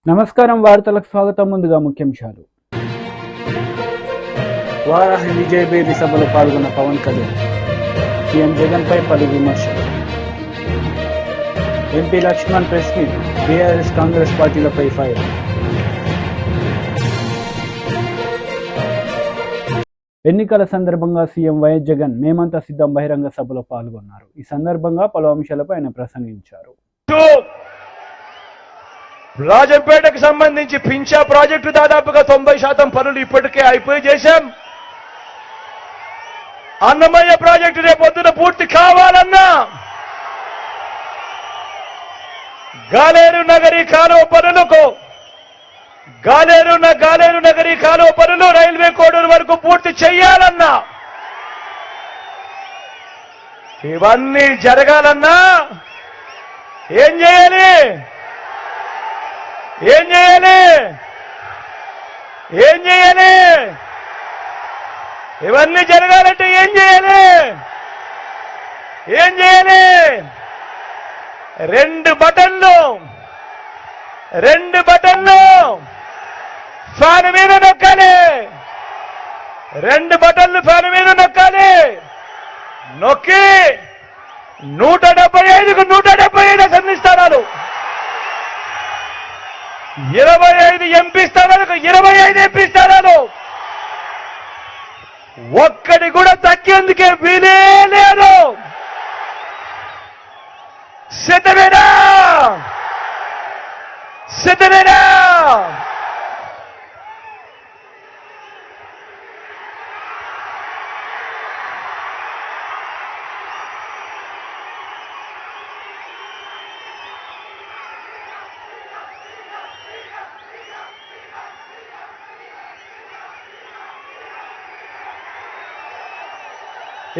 నమస్కారం వార్తలకు స్వాగతం. ముందుగా ముఖ్యాంశాలు. వారాహి విజయబేరి సభలో పాల్గొన్న పవన్ కళ్యాణ్ సీఎం జగన్ పై పలు విమర్శలు. MP Laxman press meet, BRS Congress పార్టీలపై ఫైర్. ఎన్నికల సందర్భంగా సీఎం వైఎస్ జగన్ మేమంతా సిద్ధం బహిరంగ సభలో పాల్గొన్నారు. ఈ సందర్భంగా పలు అంశాలపై ఆయన ప్రసంగించారు. రాజంపేటకు సంబంధించి పింఛా ప్రాజెక్టు దాదాపుగా 90% పనులు ఇప్పటికే అయిపోయి చేశాం. అన్నమయ్య ప్రాజెక్టు రేపొద్దున పూర్తి కావాలన్నా గాలేరు నగరీ కాలువ పనులు రైల్వే కోడూరు వరకు పూర్తి చేయాలన్నా, ఇవన్నీ జరగాలన్నా ఏం చేయాలి? ఇవన్నీ జరగాలంటే ఏం చేయాలి? రెండు బటన్లు ఫ్యాన్ మీద నొక్కాలి. రెండు బటన్లు ఫ్యాన్ మీద నొక్కాలి. నొక్కి 175కు 175 అసెంబ్లీ స్థానాలు, 25 ఎంపీ స్థానాలకు 25 ఎంపీ స్థానాలు, ఒక్కటి కూడా తగ్గేందుకే వీలే లేదు. సిద్ధమేనా?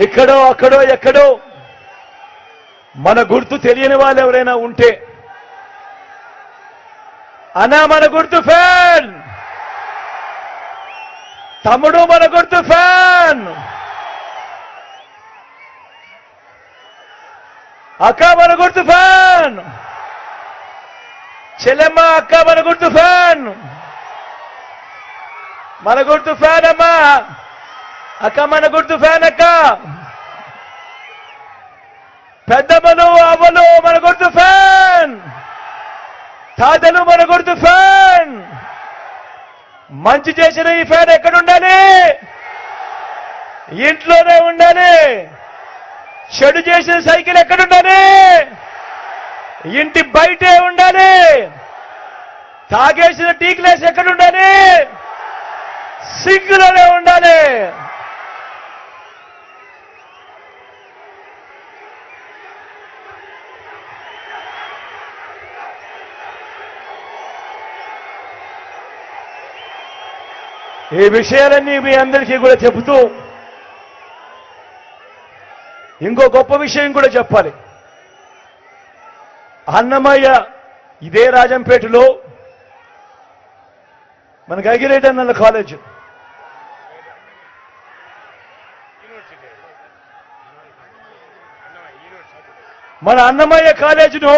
ఇక్కడో అక్కడో ఎక్కడో మన గుర్తు తెలియని వాళ్ళు ఎవరైనా ఉంటే, అన్నా మన గుర్తు ఫ్యాన్, తమ్ముడు మన గుర్తు ఫ్యాన్, అక్క మన గుర్తు ఫ్యాన్, చెల్లెమ్మ అక్క మన గుర్తు ఫ్యాన్, అమ్మా అక్క మన గుర్తు ఫ్యాన్, అక్క పెద్దమ్మలు అవ్వలు మన గుర్తు ఫ్యాన్, తాతలు మన గుర్తు ఫ్యాన్. మంచి చేసిన ఈ ఫ్యాన్ ఎక్కడ ఉండాలి? ఇంట్లోనే ఉండాలి. చెడు చేసిన సైకిల్ ఎక్కడ ఉండాలి? ఇంటి బయటే ఉండాలి. తాగేసిన టీ గ్లాస్ ఎక్కడ ఉండాలి? సింక్లోనే ఉండాలి. ఈ విషయాలన్నీ మీ అందరికీ కూడా చెబుతూ ఇంకో గొప్ప విషయం కూడా చెప్పాలి. అన్నమయ్య ఇదే రాజంపేటలో మన గగిరెడ్డి అన్న కాలేజ్, మన అన్నమయ్య కాలేజీను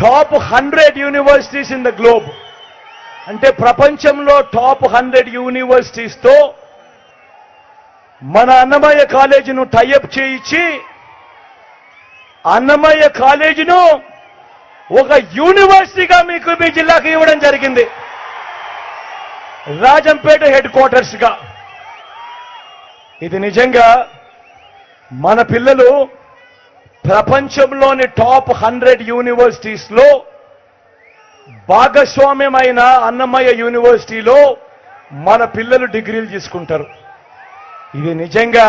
top 100 universities in the globe, అంటే ప్రపంచంలో టాప్ 100 యూనివర్సిటీస్ తో మన అన్నమయ్య కాలేజీను టైఅప్ చేయించి అన్నమయ్య కాలేజీను ఒక యూనివర్సిటీగా మీకు మీ జిల్లాకు ఇవ్వడం జరిగింది, రాజంపేట హెడ్ క్వార్టర్స్ గా. ఇది నిజంగా మన పిల్లలు ప్రపంచంలోని టాప్ 100 యూనివర్సిటీస్ లో భాగస్వామ్యమైన అన్నమయ్య యూనివర్సిటీలో మన పిల్లలు డిగ్రీలు తీసుకుంటారు. ఇది నిజంగా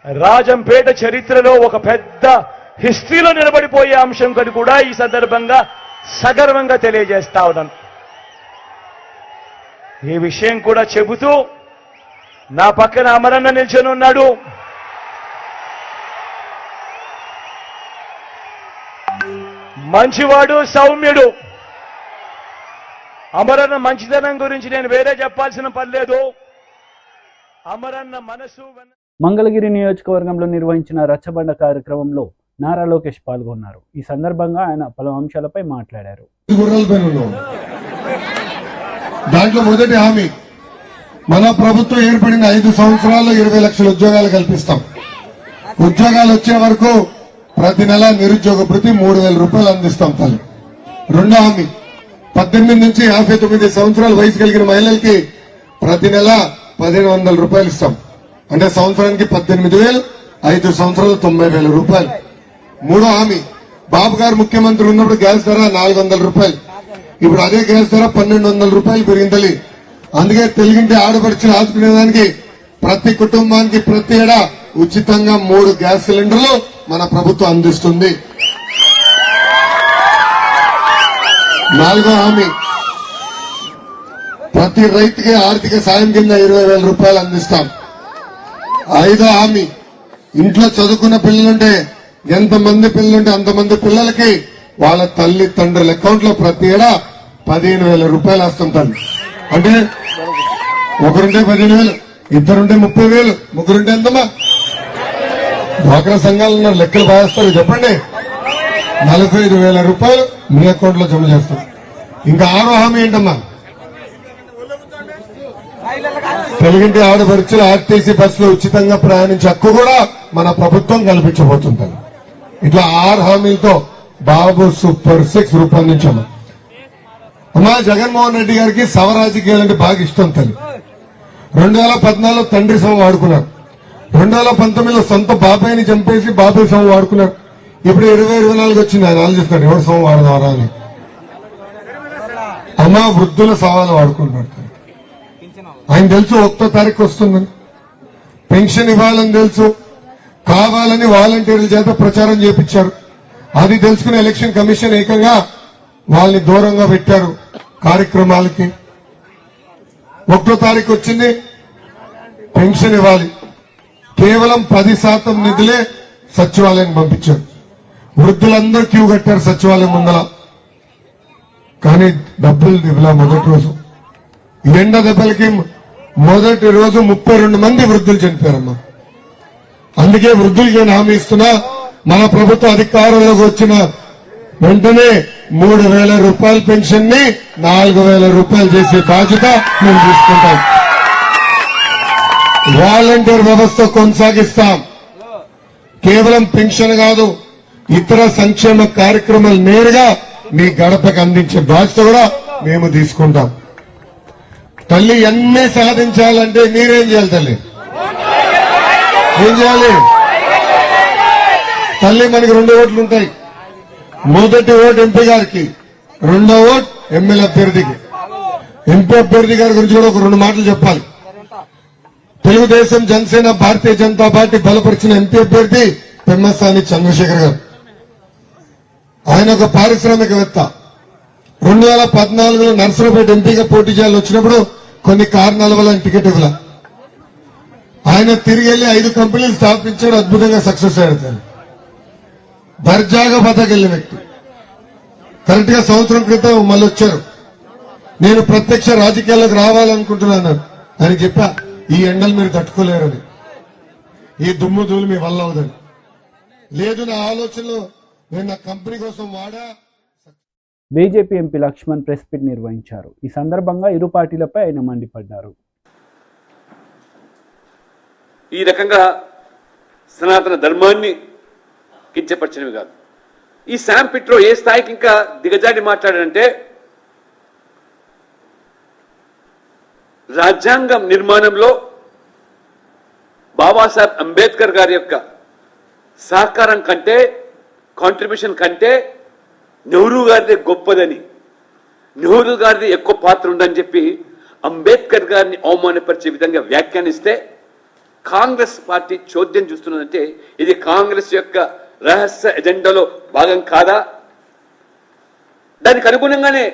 రాజంపేట చరిత్రలో ఒక పెద్ద హిస్టరీలో నిలబడిపోయే అంశం కని కూడా ఈ సందర్భంగా సగర్వంగా తెలియజేస్తా ఉన్నాను. ఈ విషయం కూడా చెబుతూ నా పక్కన అమరన్న నిల్చొని ఉన్నాడు. మంచివాడు, సౌమ్యుడు. అమరన్న మంచితనం గురించి నేను వేరే చెప్పాల్సిన పని లేదు. అమరన్న మనసు. మంగళగిరి నియోజకవర్గంలో నిర్వహించిన రచ్చబండ కార్యక్రమంలో నారా లోకేష్ పాల్గొన్నారు. ఈ సందర్భంగా ఆయన పలు అంశాలపై మాట్లాడారు. దాంట్లో మొదటి హామీ, మన ప్రభుత్వం ఏర్పడిన 5 సంవత్సరాల్లో 20 లక్షల ఉద్యోగాలు కల్పిస్తాం. ఉద్యోగాలు వచ్చే వరకు ప్రతి నెల నిరుద్యోగ భృతి 3,000 రూపాయలు అందిస్తాం తల్లి. రెండో హామీ, 18 నుంచి 59 సంవత్సరాల వయసు కలిగిన మహిళలకి ప్రతి నెల 1,500 రూపాయలు ఇస్తాం. అంటే సంవత్సరానికి 18,000, 5 సంవత్సరాలు 90,000 రూపాయలు. మూడో హామీ, బాబు గారు ముఖ్యమంత్రి ఉన్నప్పుడు గ్యాస్ ధర 400 రూపాయలు, ఇప్పుడు అదే గ్యాస్ ధర 1,200 రూపాయలు పెరిగింది. అందుకే తెలుగింటి ఆడపడిచిన ఆదుకునేదానికి ప్రతి కుటుంబానికి ప్రతి ఏడా ఉచితంగా 3 గ్యాస్ సిలిండర్లు మన ప్రభుత్వం అందిస్తుంది. నాలుగో హామీ, ప్రతి రైతుకి ఆర్థిక సాయం కింద 20,000 రూపాయలు అందిస్తాం. ఐదో హామీ, ఇంట్లో చదువుకున్న పిల్లలుంటే ఎంతమంది పిల్లలుంటే అంతమంది పిల్లలకి వాళ్ళ తల్లి తండ్రుల అకౌంట్ లో ప్రతి ఏడా 15,000 రూపాయలు వేస్తుంటారు. అంటే ఒకరుంటే 15,000, ఇద్దరుంటే 30,000, ముగ్గురుంటే ఎంతమ్మా? డ్వాక్రా సంఘాలు ఉన్నారు, లెక్కలు బాగేస్తారు. చెప్పండి, 45,000 రూపాయలు మీ అకౌంట్ లో జమ చేస్తాం. ఇంకా ఆరో హామీ ఏంటమ్మా? తెలుగింటి ఆడపడుచులు ఆర్టీసీ బస్సులో ఉచితంగా ప్రయాణించే హక్కు కూడా మన ప్రభుత్వం కల్పించబోతుంటారు. ఇట్లా 6 హామీలతో బాబు సూపర్ 6 రూపొందించాము. అమ్మా, జగన్మోహన్ రెడ్డి గారికి సవరాజకీయాలంటే బాగా ఇష్టం తల్లి. 2014లో తండ్రి సొమ్ము వాడుకున్నారు. 2019లో సొంత బాబాయిని చంపేసి బాబాయ్ సొమ్ము వాడుకున్నారు. ఇప్పుడు 2024 వచ్చింది, ఆయన ఆలోచిస్తున్నాడు ఎవరు సొమ్ము వాడదారా అని. అమ్మా, వృద్ధుల సవాలు వాడుకుంటున్నాడు. ఆయన తెలుసు 1వ తారీఖు వస్తుందని, పెన్షన్ ఇవ్వాలని తెలుసు, కావాలని వాలంటీర్ల చేత ప్రచారం చేపించారు. అది తెలుసుకుని ఎలక్షన్ కమిషన్ ఏకంగా వాళ్ళని దూరంగా పెట్టారు కార్యక్రమాలకి. 1వ తారీఖు వచ్చింది, పెన్షన్ ఇవ్వాలి. కేవలం 10% నిధులే సచివాలయం పంపించారు. వృద్ధులందరూ క్యూ కట్టారు సచివాలయం ముందర, కానీ డబ్బులు ఇవ్వలా. మొదటి రోజు ఎండ దెబ్బలకి మొదటి రోజు 32 మంది వృద్ధులు చనిపోయారమ్మా. అందుకే వృద్ధులకి నేను హామీ ఇస్తున్నా, మన ప్రభుత్వ అధికారంలోకి వచ్చిన వెంటనే 3,000 రూపాయల పెన్షన్ ని 4,000 రూపాయలు చేసే బాధ్యత మేము తీసుకుంటాం. వాలంటీర్ వ్యవస్థ కొనసాగిస్తాం. కేవలం పెన్షన్ కాదు, ఇతర సంక్షేమ కార్యక్రమాలు నేరుగా మీ గడపకు అందించే బాధ్యత కూడా మేము తీసుకుంటాం. తల్లి ఎన్ని సాధించాలంటే మీరేం చేయాలి? తల్లి ఏం చేయాలి? తల్లి మనకి 2 ఓట్లు ఉంటాయి. మొదటి ఓటు ఎంపీ గారికి, రెండో ఓటు ఎమ్మెల్యే అభ్యర్థికి. ఎంపీ అభ్యర్థి గారి గురించి కూడా ఒక 2 మాటలు చెప్పాలి. తెలుగుదేశం, జనసేన, భారతీయ జనతా పార్టీ బలపరిచిన ఎంపీ అభ్యర్థి పెమ్మసాని చంద్రశేఖర్ గారు. ఆయన ఒక పారిశ్రామికవేత్త. 2014లో నర్సరావుపేట ఎంపీగా పోటీ చేయాలని వచ్చినప్పుడు కొన్ని కారణాల వల్ల టికెట్ ఇవ్వాల. ఆయన తిరిగి వెళ్లి 5 కంపెనీలు స్థాపించాడు, అద్భుతంగా సక్సెస్ అయ్యాడు. దర్జాగా బతకెళ్లిన వ్యక్తి. కరెక్ట్ గా సంవత్సరం క్రితం మళ్ళీ వచ్చారు. నేను ప్రత్యక్ష రాజకీయాల్లోకి రావాలనుకుంటున్నాను. ఆయన చెప్పా, ఈ ఎండలు మీరు తట్టుకోలేరని, ఈ దుమ్ము ధూళి మీ వల్ల అవదని. లేదు, నా ఆలోచనలో నేను నా కంపెనీ కోసం వాడా. BJP MP Laxman press meet నిర్వహించారు. ఈ సందర్భంగా ఇరు పార్టీలపై ఆయన మండిపడ్డారు. ఈ రకంగా సనాతన ధర్మాన్ని కించపరిచినవి కాదు. ఈ శామ్ పిట్రో ఏ స్థాయికి ఇంకా దిగజాడి మాట్లాడాడంటే, రాజ్యాంగం నిర్మాణంలో బాబాసాహెబ్ అంబేద్కర్ గారి యొక్క సహకారం కంటే, కాంట్రిబ్యూషన్ కంటే నెహ్రూ గారిది గొప్పదని, నెహ్రూ గారిది ఎక్కువ పాత్ర ఉందని చెప్పి అంబేద్కర్ గారిని అవమానపరిచే విధంగా వ్యాఖ్యానిస్తే కాంగ్రెస్ పార్టీ చోద్యం చూస్తున్నదంటే ఇది కాంగ్రెస్ యొక్క రహస్య ఎజెండాలో భాగం కాదా? దానికి అనుగుణంగానే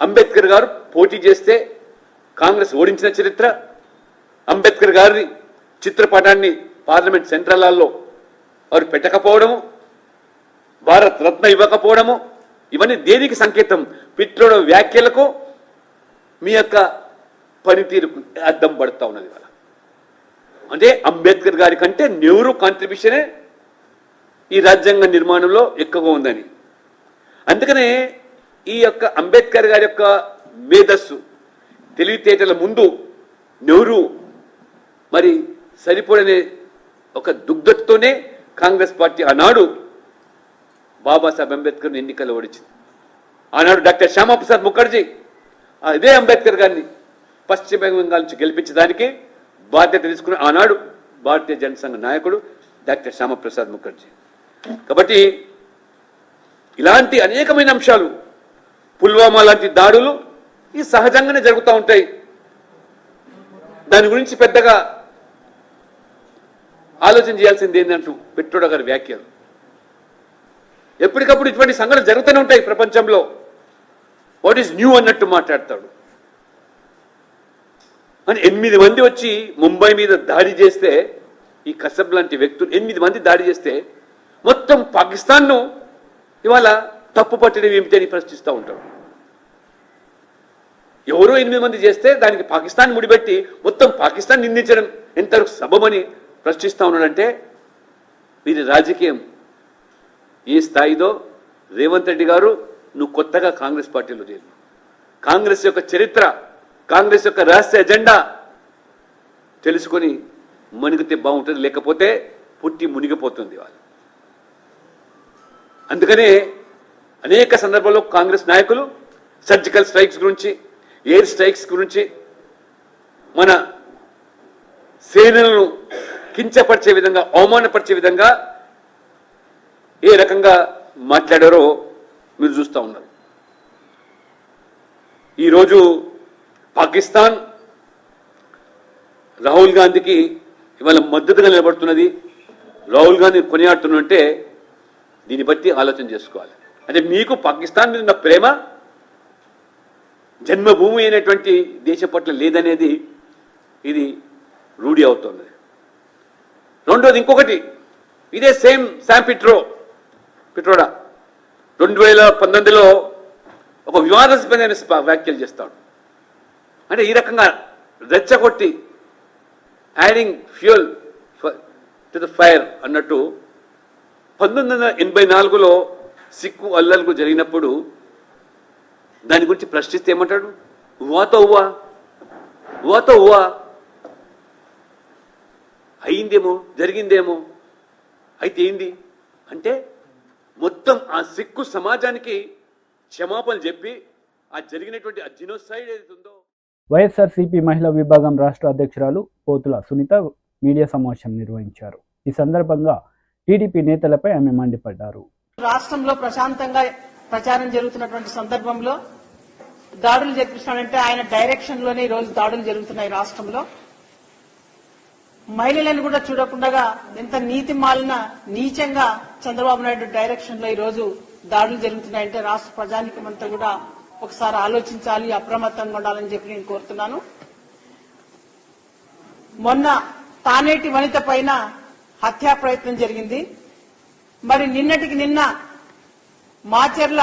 అంబేద్కర్ గారు పోటీ చేస్తే కాంగ్రెస్ ఓడించిన చరిత్ర, అంబేద్కర్ గారి చిత్రపటాన్ని పార్లమెంట్ సెంట్రల్ హాల్లో వారు పెట్టకపోవడము, భారత రత్న ఇవ్వకపోవడము, ఇవన్నీ దేనికి సంకేతం? పిట్రోడ వ్యాఖ్యలకు మీ యొక్క పనితీరుకు అద్దం పడుతూ ఉన్నది. అంటే అంబేద్కర్ గారి కంటే నెహ్రూ కాంట్రిబ్యూషనే ఈ రాజ్యాంగ నిర్మాణంలో ఎక్కువగా ఉందని. అందుకనే ఈ యొక్క అంబేద్కర్ గారి యొక్క మేధస్సు తెలివితేటల ముందు నెహ్రూ మరి సరిపడనే ఒక దుగ్ధతతోనే కాంగ్రెస్ పార్టీ ఆనాడు బాబాసాహెబ్ అంబేద్కర్ ఎన్నికల్లో ఓడించింది. ఆనాడు డాక్టర్ శ్యామాప్రసాద్ ముఖర్జీ అదే అంబేద్కర్ గారిని పశ్చిమ బెంగాల్ నుంచి గెలిపించడానికి బాధ్యత తీసుకున్న ఆనాడు భారతీయ జనసంఘ నాయకుడు డాక్టర్ శ్యామాప్రసాద్ ముఖర్జీ. కాబట్టి ఇలాంటి అనేకమైన అంశాలు, పుల్వామా లాంటి దాడులు ఈ సహజంగానే జరుగుతూ ఉంటాయి. దాని గురించి పెద్దగా ఆలోచన చేయాల్సింది ఏంటంటూ పెట్రోడా గారి వ్యాఖ్యలు. ఎప్పటికప్పుడు ఇటువంటి సంఘటనలు జరుగుతూనే ఉంటాయి ప్రపంచంలో. వాట్ ఈజ్ న్యూ అన్నట్టు మాట్లాడతాడు. అని 8 మంది వచ్చి ముంబై మీద దాడి చేస్తే, ఈ కసబ్ లాంటి వ్యక్తులు 8 మంది దాడి చేస్తే మొత్తం పాకిస్తాన్ను ఇవాళ తప్పు పట్టడం ఏమిటి అని ప్రశ్నిస్తూ ఉంటాడు. ఎవరో 8 మంది చేస్తే దానికి పాకిస్తాన్ ముడిపెట్టి మొత్తం పాకిస్తాన్ నిందించడం ఎంతవరకు సబబని ప్రశ్నిస్తూ ఉన్నాడంటే వీరి రాజకీయం ఏ స్థాయిదో. రేవంత్ రెడ్డి గారు, నువ్వు కొత్తగా కాంగ్రెస్ పార్టీలో చేరు. కాంగ్రెస్ యొక్క చరిత్ర, కాంగ్రెస్ యొక్క రహస్య ఎజెండా తెలుసుకొని మణిగితే బాగుంటుంది, లేకపోతే పుట్టి మునిగిపోతుంది వాళ్ళు. అందుకనే అనేక సందర్భాల్లో కాంగ్రెస్ నాయకులు సర్జికల్ స్ట్రైక్స్ గురించి, ఎయిర్ స్ట్రైక్స్ గురించి, మన సేనలను కించపరిచే విధంగా, అవమానపరిచే విధంగా ఏ రకంగా మాట్లాడారో మీరు చూస్తూ ఉన్నారు. ఈరోజు పాకిస్తాన్ రాహుల్ గాంధీకి ఇవాళ మద్దతుగా నిలబడుతున్నది, రాహుల్ గాంధీ కొనియాడుతున్నంటే దీన్ని బట్టి ఆలోచన చేసుకోవాలి. అంటే మీకు పాకిస్తాన్ మీద ఉన్న ప్రేమ జన్మభూమి అయినటువంటి దేశం పట్ల లేదనేది ఇది రూఢి అవుతుంది. రెండోది ఇంకొకటి, ఇదే సేమ్ శామ్ పిట్రోడా 2019లో ఒక వివాదాస్పదమైన వ్యాఖ్యలు చేస్తాడు. అంటే ఈ రకంగా రెచ్చగొట్టి adding fuel to the fire అన్నట్టు 1984లో సిక్కు అల్లర్లు జరిగినప్పుడు దాని గురించి ప్రశ్నిస్తే ఏమంటాడు, ఉవాతో ఉవా అయిందేమో, జరిగిందేమో, అయితే ఏంది అంటే మొత్తం ఆ సిక్కు సమాజానికి క్షమాపణలు చెప్పి ఆ జరిగినటువంటి ఆ జినోసైడ్ ఏదైతే ఉందో. వైఎస్ఆర్సీపీ మహిళా విభాగం రాష్ట్ర అధ్యక్షురాలు పోతుల సునీత మీడియా సమావేశం నిర్వహించారు. ఈ సందర్భంగా టీడీపీ నేతలపై ఆమె మండిపడ్డారు. రాష్ట్రంలో ప్రశాంతంగా ప్రచారం జరుగుతున్నటువంటి సందర్భంలో దాడులు జరిపిస్తున్నాడంటే ఆయన డైరెక్షన్ లోనే ఈ రోజు దాడులు జరుగుతున్నాయి రాష్ట్రంలో. మహిళలను కూడా చూడకుండా ఎంత నీతి మాలిన నీచంగా చంద్రబాబు నాయుడు డైరెక్షన్ లో ఈ రోజు దాడులు జరుగుతున్నాయంటే రాష్ట్ర ప్రజానికం అంతా కూడా ఒకసారి ఆలోచించాలి, అప్రమత్తంగా ఉండాలని చెప్పి నేను కోరుతున్నాను. మొన్న తానేటి వనిత పైన హత్యా ప్రయత్నం జరిగింది. మరి నిన్నటికి నిన్న మాచెర్ల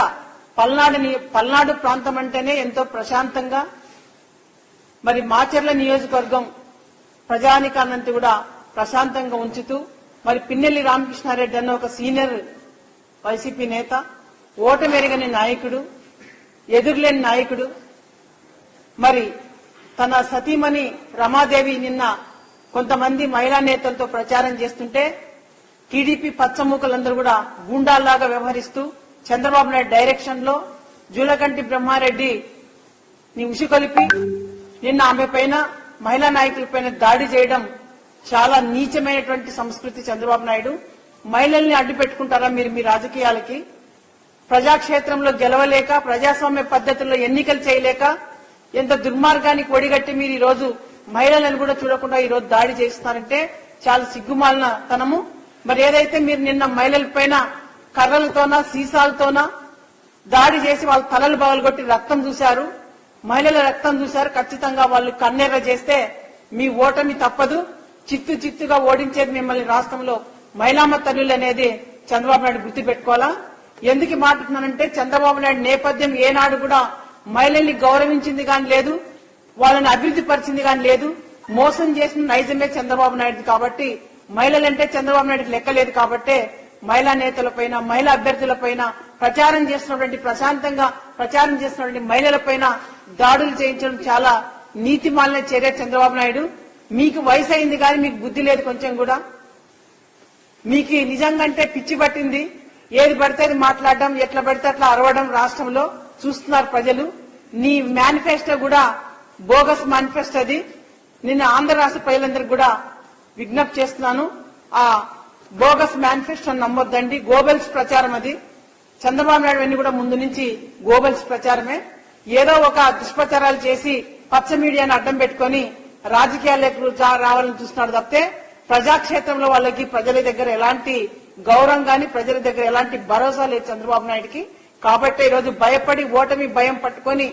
పల్నాడు ప్రాంతం అంటేనే ఎంతో ప్రశాంతంగా, మరి మాచెర్ల నియోజకవర్గం ప్రజానికాన్నంతా కూడా ప్రశాంతంగా ఉంచుతూ, మరి పిన్నెల్లి రామకృష్ణారెడ్డి అన్న ఒక సీనియర్ వైసీపీ నేత, ఓటమెరగని నాయకుడు, ఎదురులేని నాయకుడు, మరి తన సతీమణి రమాదేవి నిన్న కొంతమంది మహిళా నేతలతో ప్రచారం చేస్తుంటే టీడీపీ పచ్చమూకలందరూ కూడా గూండాల్లాగా వ్యవహరిస్తూ చంద్రబాబు నాయుడు డైరెక్షన్ లో జూలకంటి బ్రహ్మారెడ్డి ని ఉసికొలిపి నిన్న ఆమె పైన, మహిళా నాయకులపైన దాడి చేయడం చాలా నీచమైనటువంటి సంస్కృతి. చంద్రబాబు నాయుడు మహిళల్ని అడ్డు పెట్టుకుంటారా మీరు మీ రాజకీయాలకి? ప్రజాక్షేత్రంలో గెలవలేక, ప్రజాస్వామ్య పద్ధతుల్లో ఎన్నికలు చేయలేక ఎంత దుర్మార్గానికి ఒడిగట్టి మీరు ఈ రోజు మహిళలను కూడా చూడకుండా ఈ రోజు దాడి చేస్తున్నారంటే చాలా సిగ్గుమాలిన తనము. మరి ఏదైతే మీరు నిన్న మహిళల పైన కర్రలతోనా సీసాలతోనా దాడి చేసి వాళ్ళ తలలు బగలగొట్టి రక్తం చూశారు, మహిళల రక్తం చూశారు, ఖచ్చితంగా వాళ్ళు కన్నెర్ర చేస్తే మీ ఓటమి తప్పదు. చిత్తుగా ఓడించేది మిమ్మల్ని రాష్ట్రంలో మహిళామ తల్లులు అనేది చంద్రబాబు నాయుడు గుర్తుపెట్టుకోవాలా. ఎందుకు మాట్లాడుతున్నానంటే చంద్రబాబు నాయుడు నేపథ్యం ఏనాడు కూడా మహిళల్ని గౌరవించింది కానీ లేదు, వాళ్ళని అభివృద్ధి పరిచింది కానీ లేదు. మోసం చేసిన నైజమే చంద్రబాబు నాయుడు కాబట్టి, మహిళలంటే చంద్రబాబు నాయుడుకి లెక్కలేదు కాబట్టి మహిళా నేతలపైన, మహిళా అభ్యర్థులపైన, ప్రశాంతంగా ప్రచారం చేస్తున్నటువంటి మహిళలపైన దాడులు చేయించడం చాలా నీతిమాలిన చర్య. చంద్రబాబు నాయుడు, మీకు వయసు అయింది కానీ మీకు బుద్ధి లేదు కొంచెం కూడా. మీకు నిజంగా పిచ్చి పట్టింది. ఏది పడితే అది మాట్లాడడం, ఎట్లా పడితే అట్లా అరవడం రాష్ట్రంలో చూస్తున్నారు ప్రజలు. నీ మేనిఫెస్టో కూడా బోగస్ మేనిఫెస్టో. అది నిన్న ఆంధ్ర రాష్ట్ర ప్రజలందరికీ కూడా విజ్ఞప్తి చేస్తున్నాను, ఆ బోగస్ మేనిఫెస్టో నమ్మొద్దండి. గోబెల్స్ ప్రచారం అది. చంద్రబాబు నాయుడు అన్ని కూడా ముందు నుంచి గోబెల్స్ ప్రచారమే. ఏదో ఒక దుష్ప్రచారాలు చేసి పచ్చ మీడియాను అడ్డం పెట్టుకుని రాజకీయాలకు రావాలని చూస్తున్నాడు తప్పితే ప్రజాక్షేత్రంలో వాళ్ళకి ప్రజల దగ్గర ఎలాంటి గౌరవం గాని, ప్రజల దగ్గర ఎలాంటి భరోసా లేదు చంద్రబాబు నాయుడుకి. కాబట్టి ఈ రోజు భయపడి ఓటమి భయం పట్టుకొని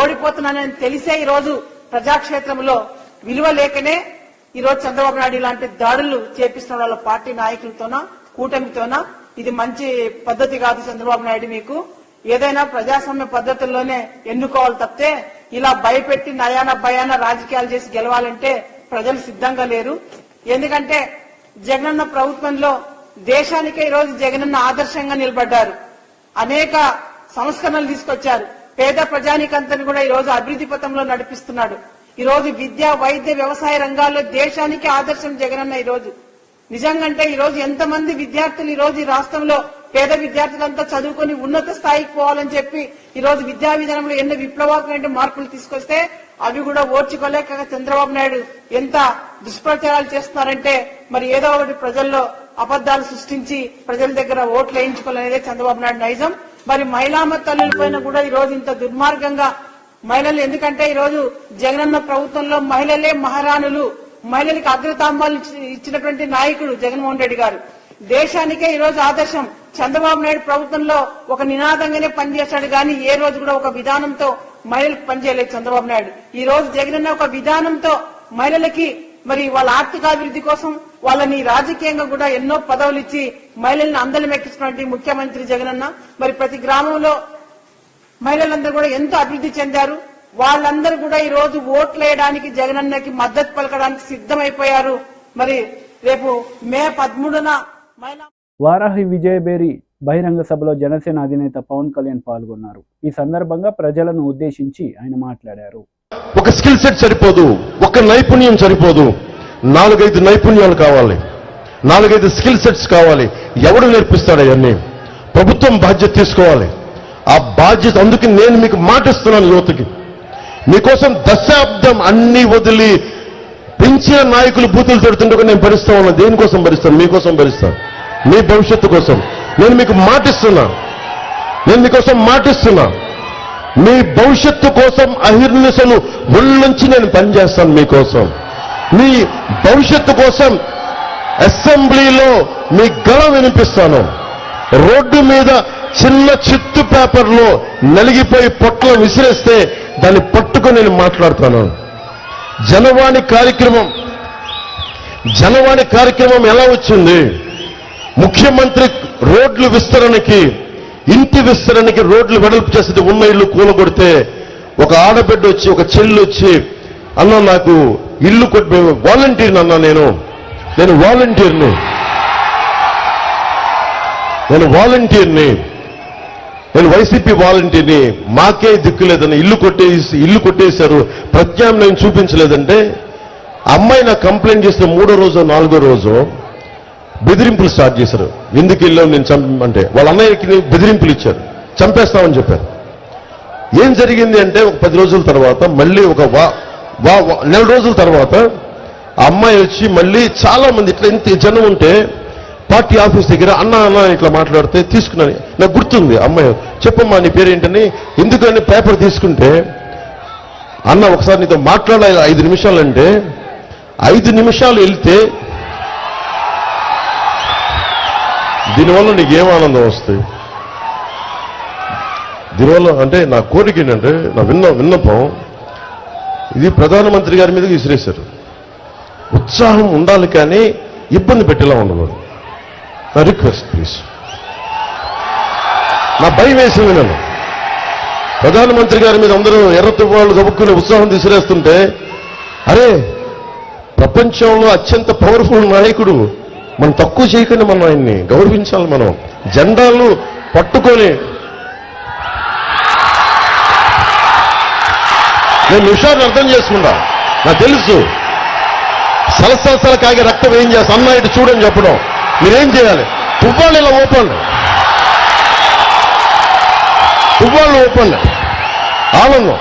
ఓడిపోతున్నానని తెలిసే ఈ రోజు ప్రజాక్షేత్రంలో విలువ లేకనే ఈ రోజు చంద్రబాబు నాయుడు ఇలాంటి దాడులు చేపిస్తున్న వాళ్ళ పార్టీ నాయకులతోనా, కూటమితోనా. ఇది మంచి పద్ధతి కాదు చంద్రబాబు నాయుడు. మీకు ఏదైనా ప్రజాస్వామ్య పద్ధతుల్లోనే ఎన్నుకోవాలి తప్పితే ఇలా భయపెట్టి నయాన భయాన రాజకీయాలు చేసి గెలవాలంటే ప్రజలు సిద్ధంగా లేరు. ఎందుకంటే జగనన్న ప్రభుత్వంలో దేశానికే ఈ రోజు జగనన్న ఆదర్శంగా నిలబడ్డారు. అనేక సంస్కరణలు తీసుకొచ్చారు. పేద ప్రజానికంతని కూడా ఈ రోజు అభివృద్ధి పథంలో నడిపిస్తున్నాడు. ఈ రోజు విద్య, వైద్య, వ్యవసాయ రంగాల్లో దేశానికి ఆదర్శం జగనన్న. ఈ రోజు నిజంగా ఈ రోజు ఎంతమంది విద్యార్థులు ఈ రోజు ఈ రాష్ట్రంలో పేద విద్యార్థులంతా చదువుకొని ఉన్నత స్థాయికి పోవాలని చెప్పి ఈ రోజు విద్యా విధానంలో ఎన్నో విప్లవాత్మక మార్పులు తీసుకొస్తే అవి కూడా ఓర్చుకోలేక చంద్రబాబు నాయుడు ఎంత దుష్ప్రచారాలు చేస్తున్నారంటే మరి ఏదో ఒకటి ప్రజల్లో అబద్దాలు సృష్టించి ప్రజల దగ్గర ఓట్లు వేయించుకోవాలనేదే చంద్రబాబు నాయుడు నైజం. మరి మహిళామ తల్లుల పైన కూడా ఈ రోజు ఇంత దుర్మార్గంగా మహిళలు, ఎందుకంటే ఈ రోజు జగనన్న ప్రభుత్వంలో మహిళలే మహారాణులు, మహిళలకు అగ్రతాంబాలు ఇచ్చినటువంటి నాయకుడు జగన్మోహన్ రెడ్డి గారు. దేశానికే ఈ రోజు ఆదర్శం. చంద్రబాబు నాయుడు ప్రభుత్వంలో ఒక నినాదంగానే పనిచేశాడు కానీ ఏ రోజు కూడా ఒక విధానంతో మహిళలకు పనిచేయలేదు చంద్రబాబు నాయుడు. ఈ రోజు జగనన్న ఒక విధానంతో మహిళలకి మరి వాళ్ళ ఆర్థికాభివృద్ధి కోసం వాళ్ళని రాజకీయంగా కూడా ఎన్నో పదవులు ఇచ్చి మహిళల్ని అందలం ఎక్కించినటువంటి ముఖ్యమంత్రి జగనన్న. మరి ప్రతి గ్రామంలో మహిళలందరూ కూడా ఎంతో అభివృద్ధి చెందారు. వాళ్ళందరూ కూడా ఈ రోజు ఓట్లు వేయడానికి జగనన్నకి మద్దతు పలకడానికి సిద్ధమైపోయారు. మరి రేపు మే 13న మహిళా వారాహి విజయబేరి బహిరంగ సభలో జనసేన అధినేత పవన్ కళ్యాణ్ పాల్గొన్నారు. ఈ సందర్భంగా ప్రజలను ఉద్దేశించి ఆయన మాట్లాడారు. ఒక స్కిల్ సెట్ సరిపోదు, ఒక నైపుణ్యం సరిపోదు, 4-5 నైపుణ్యాలు కావాలి, 4-5 స్కిల్ సెట్స్ కావాలి. ఎవడు నేర్పిస్తాడు అవన్నీ? ప్రభుత్వం బాధ్యత తీసుకోవాలి. ఆ బాధ్యత, అందుకే నేను మీకు మాటిస్తున్నాను యువతకి, మీకోసం దశాబ్దం అన్ని వదిలి పెంచిన నాయకులు బూతులు తిడుతుంటే నేను భరిస్తా ఉన్నా. దేనికోసం భరిస్తాను? మీకోసం భరిస్తాను, మీ భవిష్యత్తు కోసం. నేను మీకు మాటిస్తున్నా, నేను మీకోసం మాటిస్తున్నా, మీ భవిష్యత్తు కోసం అహిర్నిశలు ఒళ్ళుంచి నేను పనిచేస్తాను మీకోసం. మీ భవిష్యత్తు కోసం అసెంబ్లీలో మీ గళం వినిపిస్తాను. రోడ్డు మీద చిన్న చిత్తు పేపర్లో నలిగిపోయి పొట్ల విసిరేస్తే దాన్ని పట్టుకొని నేను మాట్లాడతాను. జనవాణి కార్యక్రమం ఎలా వచ్చింది? ముఖ్యమంత్రి రోడ్లు విస్తరణకి, ఇంటి విస్తరణకి రోడ్లు వెడల్పు చేస్తే ఉన్న ఇల్లు కూలగొడితే ఒక ఆడబిడ్డ వచ్చి, ఒక చెల్లి వచ్చి, అన్న నాకు ఇల్లు కొట్టి, వాలంటీర్ని అన్నా, నేను వైసీపీ వాలంటీర్ని, మాకే దిక్కు లేదని ఇల్లు కొట్టేశారు, ప్రత్యామ్నాయం చూపించలేదంటే అమ్మాయి నాకు కంప్లైంట్ చేస్తే 3వ రోజు 4వ రోజు బెదిరింపులు స్టార్ట్ చేశారు. ఎందుకు వెళ్ళావు నేను చంపమంటే, వాళ్ళ అన్నయ్యకి బెదిరింపులు ఇచ్చారు, చంపేస్తామని చెప్పారు. ఏం జరిగింది అంటే ఒక 10 రోజుల తర్వాత మళ్ళీ ఒక నెల రోజుల తర్వాత ఆ అమ్మాయి వచ్చి మళ్ళీ చాలా మంది ఇట్లా ఇంత జనం ఉంటే పార్టీ ఆఫీస్ దగ్గర అన్న ఇట్లా మాట్లాడితే తీసుకున్నాను. నాకు గుర్తుంది, అమ్మాయి చెప్పమ్మా నీ పేరేంటని. ఎందుకని పేపర్ తీసుకుంటే, అన్న ఒకసారి నీతో మాట్లాడాలి 5 నిమిషాలు అంటే 5 నిమిషాలు వెళ్తే దీనివల్ల నీకేం ఆనందం వస్తుంది? దీనివల్ల అంటే నా కోరిక ఏంటంటే, నా విన్నపం ఇది ప్రధానమంత్రి గారి మీద విసిరేశారు. ఉత్సాహం ఉండాలి కానీ ఇబ్బంది పెట్టేలా ఉండకూడదు. నా రిక్వెస్ట్ ప్లీజ్. నా భయం వేసింది. నేను ప్రధానమంత్రి గారి మీద అందరూ ఎర్రతో వాళ్ళు గబుక్కుని ఉత్సాహం విసిరేస్తుంటే, అరే ప్రపంచంలో అత్యంత పవర్ఫుల్ నాయకుడు మనం తక్కువ చేయకుండా మనం ఆయన్ని గౌరవించాలి. మనం జెండాలు పట్టుకొని నేను విషయాన్ని అర్థం చేసుకుంటా. నాకు తెలుసు సలసలసల కాగే రక్తం ఏం చేస్తా అన్న ఇటు చూడని చెప్పడం. మీరేం చేయాలి? తువ్వాళ్ళు ఇలా ఓపండి, తువ్వాళ్ళు ఓపండి. ఆనందం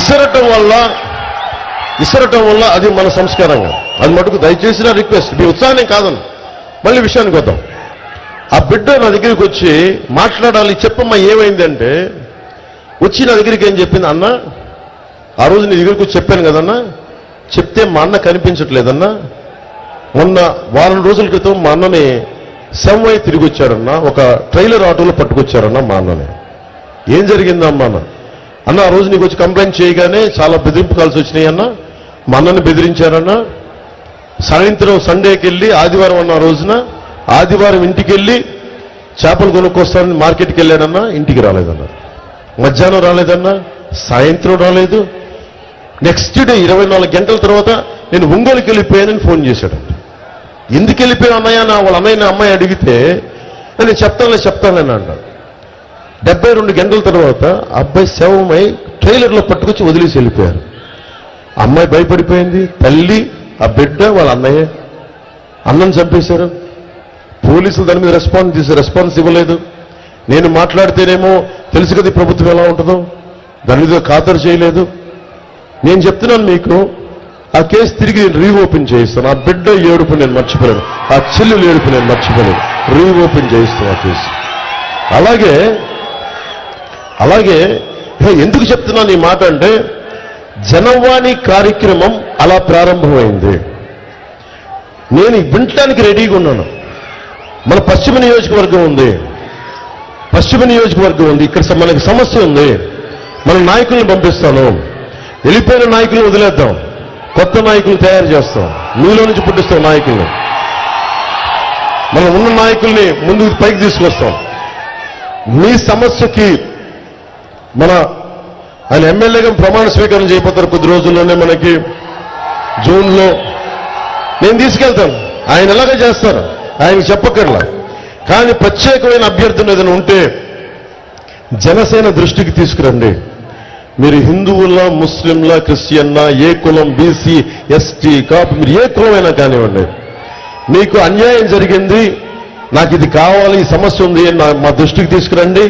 ఇసరటం వల్ల అది మన సంస్కారంగా, అది మటుకు దయచేసి నా రిక్వెస్ట్. మీ ఉత్సాహం కాదని మళ్ళీ విషయానికి వద్దాం. ఆ బిడ్డ నా దగ్గరికి వచ్చి మాట్లాడాలి, చెప్పమ్మా ఏమైందంటే వచ్చి నా దగ్గరికి ఏం చెప్పింది, అన్న ఆ రోజు నీ దగ్గరికి వచ్చి చెప్పాను కదన్నా, చెప్తే మా అన్న కనిపించట్లేదన్నా, మొన్న వారం రోజుల క్రితం మా అన్నని సెవై తిరిగి వచ్చారన్నా, ఒక ట్రైలర్ ఆటోలో పట్టుకొచ్చారన్నా మా అన్నని. ఏం జరిగిందమ్మా అన్న ఆ రోజు నీకు వచ్చి కంప్లైంట్ చేయగానే చాలా బెదిరింపు కాల్సి వచ్చినాయి అన్న, మా అన్నని బెదిరించారన్నా. సాయంత్రం సండేకి వెళ్ళి ఆదివారం అన్న రోజున ఆదివారం ఇంటికి వెళ్ళి చేపలు కొనుక్కొస్తానని మార్కెట్కి వెళ్ళాడన్నా, ఇంటికి రాలేదన్నా. మధ్యాహ్నం రాలేదన్నా, సాయంత్రం రాలేదు. నెక్స్ట్ డే 24 గంటల తర్వాత నేను ఒంగోలుకి వెళ్ళిపోయానని ఫోన్ చేశాడంట. ఎందుకు వెళ్ళిపోయాను అన్నయ్య, వాళ్ళ అన్నయ్య అమ్మాయి అడిగితే నేను చెప్తానని అంటాడు. 72 గంటల తర్వాత అబ్బాయి శవమై ట్రైలర్లో పట్టుకొచ్చి వదిలేసి వెళ్ళిపోయారు. అమ్మాయి భయపడిపోయింది, తల్లి, ఆ బిడ్డ, వాళ్ళ అన్నయ్య. అన్నను చంపేశారు. పోలీసులు దాని మీద రెస్పాన్స్ ఇవ్వలేదు. నేను మాట్లాడితేనేమో తెలుసు కదా ప్రభుత్వం ఎలా ఉంటుందో, దాని మీద ఖాతరు చేయలేదు. నేను చెప్తున్నాను మీకు, ఆ కేసు తిరిగి నేను రీఓపెన్ చేయిస్తాను. ఆ బిడ్డ ఏడుపు నేను మర్చిపోలేను, ఆ చెల్లెలు ఏడుపు నేను మర్చిపోలేను. రీఓపెన్ చేయిస్తాను ఆ కేసు. అలాగే ఎందుకు చెప్తున్నాను ఈ మాట అంటే, జనవాణి కార్యక్రమం అలా ప్రారంభమైంది. నేను వినటానికి రెడీగా ఉన్నాను. మన పశ్చిమ నియోజకవర్గం ఉంది, ఇక్కడ మనకి సమస్య ఉంది. మన నాయకుల్ని పంపిస్తాను, వెళ్ళిపోయిన నాయకులను వదిలేద్దాం, కొత్త నాయకులు తయారు చేస్తాం, మీలో నుంచి పుట్టిస్తాం నాయకుల్ని. మనం ఉన్న నాయకుల్ని ముందుకు పైకి తీసుకొస్తాం. మీ సమస్యకి ఆయన ఎమ్మెల్యేగా ప్రమాణ స్వీకారం చేయబోతారు కొద్ది రోజుల్లోనే, మనకి జూన్లో. నేను తీసుకెళ్తాను, ఆయన ఎలాగ చేస్తారు ఆయనకు చెప్పక్కర్లా. కానీ ప్రత్యేకమైన అభ్యర్థులు ఏదైనా ఉంటే జనసేన దృష్టికి తీసుకురండి. మీరు హిందువుల, ముస్లింల, క్రిస్టియన్నా, ఏ కులం, బీసీ, ఎస్టీ, కాపు, మీరు ఏ కులమైనా కానివ్వండి, మీకు అన్యాయం జరిగింది, నాకు ఇది కావాలి, ఈ సమస్య ఉంది మా దృష్టికి తీసుకురండి.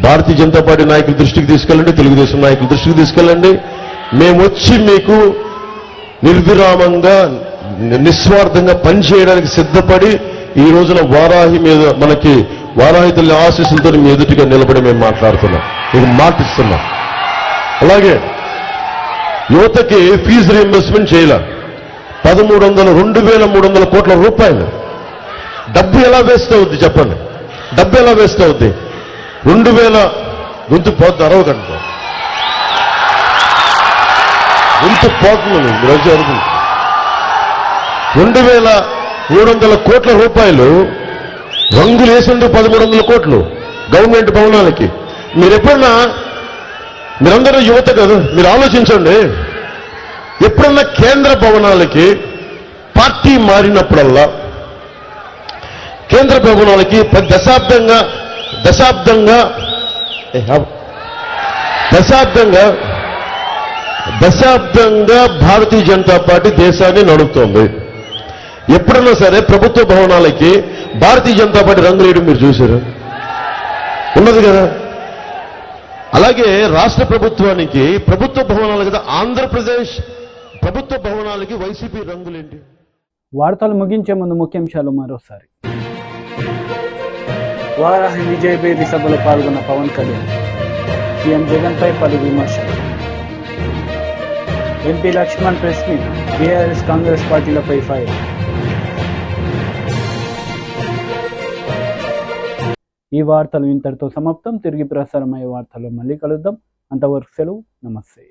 భారతీయ జనతా పార్టీ నాయకుల దృష్టికి తీసుకెళ్ళండి, తెలుగుదేశం నాయకుల దృష్టికి తీసుకెళ్ళండి. మేము వచ్చి మీకు నిర్విరామంగా, నిస్వార్థంగా పనిచేయడానికి సిద్ధపడి ఈ రోజున వారాహి మీద మనకి వారాహి తల్లి ఆశీస్సులతో మీ ఎదుటిగా నిలబడి మేము మాట్లాడుతున్నాం, మీకు మాటిస్తున్నాం. అలాగే యువతకి ఫీజు రీయింబర్స్మెంట్ చేయాల 2,300 కోట్ల రూపాయలు. డబ్బు ఎలా వేస్ట్ అవుద్ది చెప్పండి, డబ్బు ఎలా వేస్ట్ అవుద్ది? 2,000 గొంతు పోతుంది, అరవకంట గొంతు పోతుంది. ఈరోజు అరుగుతుంది. 2,300 కోట్ల రూపాయలు రంగులు వేసిండ్రు. 1,300 కోట్లు గవర్నమెంట్ భవనాలకి. మీరందరూ యువత కదా, మీరు ఆలోచించండి. ఎప్పుడన్నా కేంద్ర భవనాలకి పార్టీ మారినప్పుడల్లా కేంద్ర భవనాలకి దశాబ్దంగా భారతీయ జనతా పార్టీ దేశాన్ని నడుపుతోంది. ఎప్పుడన్నా సరే ప్రభుత్వ భవనాలకి భారతీయ జనతా పార్టీ రంగులు వేయడం మీరు చూశారు? ఉన్నది కదా. అలాగే రాష్ట్ర ప్రభుత్వానికి ప్రభుత్వ భవనాలు కదా, ఆంధ్రప్రదేశ్ ప్రభుత్వ భవనాలకి వైసీపీ రంగులేంటి? వార్తలు ముగించే ముందు ముఖ్యాంశాలు మరోసారి. వారాహి విజయభేరి సభలో పాల్గొన్న పవన్ కళ్యాణ్, సీఎం జగన్పై పలు విమర్శలు. MP Laxman press meet, BRS Congress పార్టీలపై ఫైర్. ఈ వార్తలు ఇంతటితో సమాప్తం. తిరిగి ప్రసారమయ్యే వార్తల్లో మళ్ళీ కలుద్దాం. అంతవరకు సెలవు, నమస్తే.